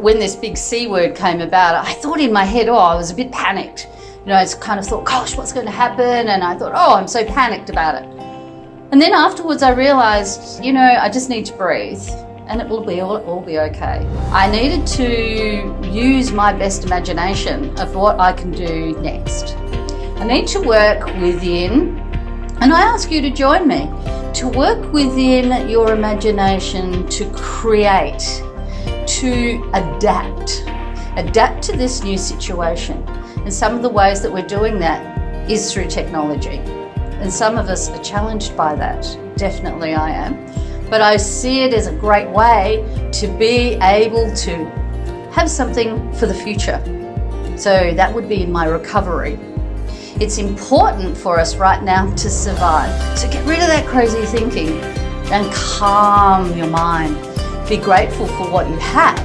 when this big C word came about, I thought in my head, I was a bit panicked. I kind of thought, gosh, what's going to happen? And I thought, I'm so panicked about it. And then afterwards I realized, I just need to breathe and it will all be okay. I needed to use my best imagination of what I can do next. I need to work within, and I ask you to join me, to work within your imagination to create, to adapt to this new situation. And some of the ways that we're doing that is through technology. And some of us are challenged by that. Definitely I am. But I see it as a great way to be able to have something for the future. So that would be in my recovery. It's important for us right now to survive. So get rid of that crazy thinking and calm your mind. Be grateful for what you have.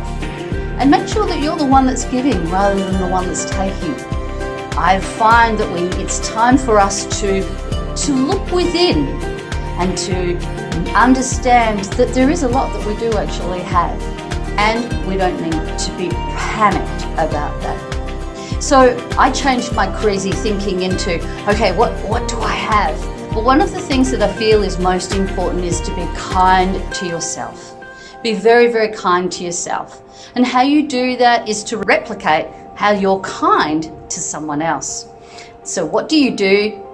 And make sure that you're the one that's giving rather than the one that's taking. I find that it's time for us to look within and to understand that there is a lot that we do actually have, and we don't need to be panicked about that. So I changed my crazy thinking into, okay, what do I have? Well, one of the things that I feel is most important is to be kind to yourself. Be very, very kind to yourself. And how you do that is to replicate how you're kind to someone else. So what do you do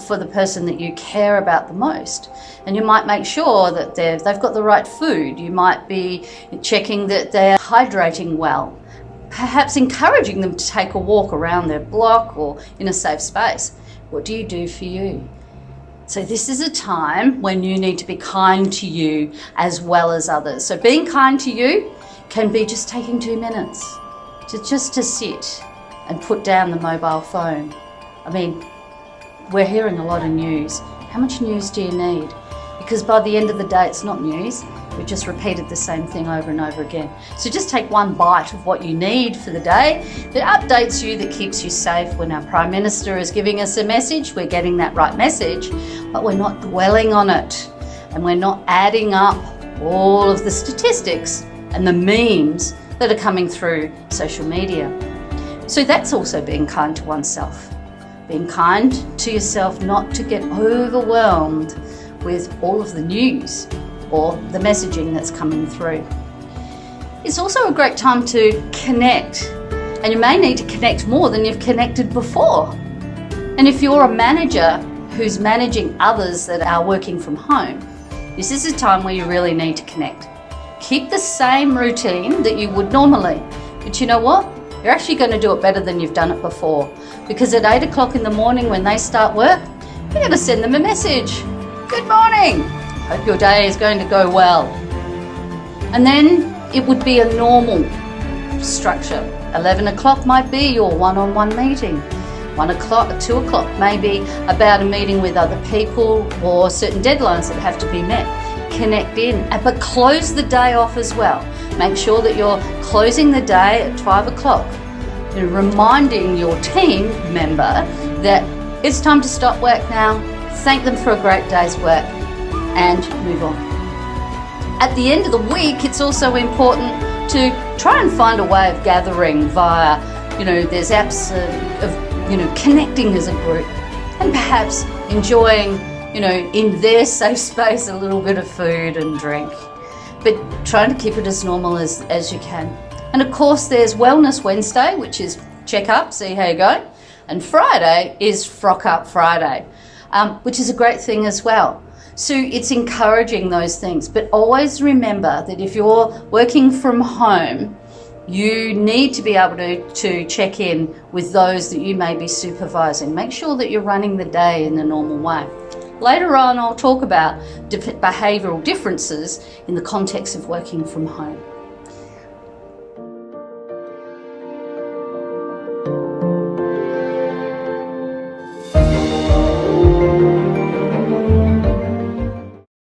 for the person that you care about the most? And you might make sure that they've got the right food. You might be checking that they're hydrating well, perhaps encouraging them to take a walk around their block or in a safe space. What do you do for you? So this is a time when you need to be kind to you as well as others. So being kind to you can be just taking 2 minutes to sit and put down the mobile phone. I mean, we're hearing a lot of news. How much news do you need? Because by the end of the day, it's not news. We've just repeated the same thing over and over again. So just take one bite of what you need for the day that updates you, that keeps you safe. When our Prime Minister is giving us a message, we're getting that right message, but we're not dwelling on it. And we're not adding up all of the statistics and the memes that are coming through social media. So that's also being kind to oneself. Being kind to yourself, not to get overwhelmed with all of the news or the messaging that's coming through. It's also a great time to connect, and you may need to connect more than you've connected before. And if you're a manager who's managing others that are working from home, this is a time where you really need to connect. Keep the same routine that you would normally, but you know what? You're actually going to do it better than you've done it before, because at 8 o'clock in the morning when they start work, you're going to send them a message. Good morning. Hope your day is going to go well. And then it would be a normal structure. 11 o'clock might be your one-on-one meeting. 1 o'clock, 2 o'clock maybe about a meeting with other people or certain deadlines that have to be met. Connect in, but close the day off as well. Make sure that you're closing the day at 5 o'clock. You're reminding your team member that it's time to stop work now, thank them for a great day's work, and move on. At the end of the week, it's also important to try and find a way of gathering via, there's apps of connecting as a group, and perhaps enjoying, in their safe space, a little bit of food and drink. But trying to keep it as normal as you can. And of course, there's Wellness Wednesday, which is check up, see how you go. And Friday is Frock Up Friday, which is a great thing as well. So it's encouraging those things. But always remember that if you're working from home, you need to be able to check in with those that you may be supervising. Make sure that you're running the day in a normal way. Later on, I'll talk about behavioural differences in the context of working from home.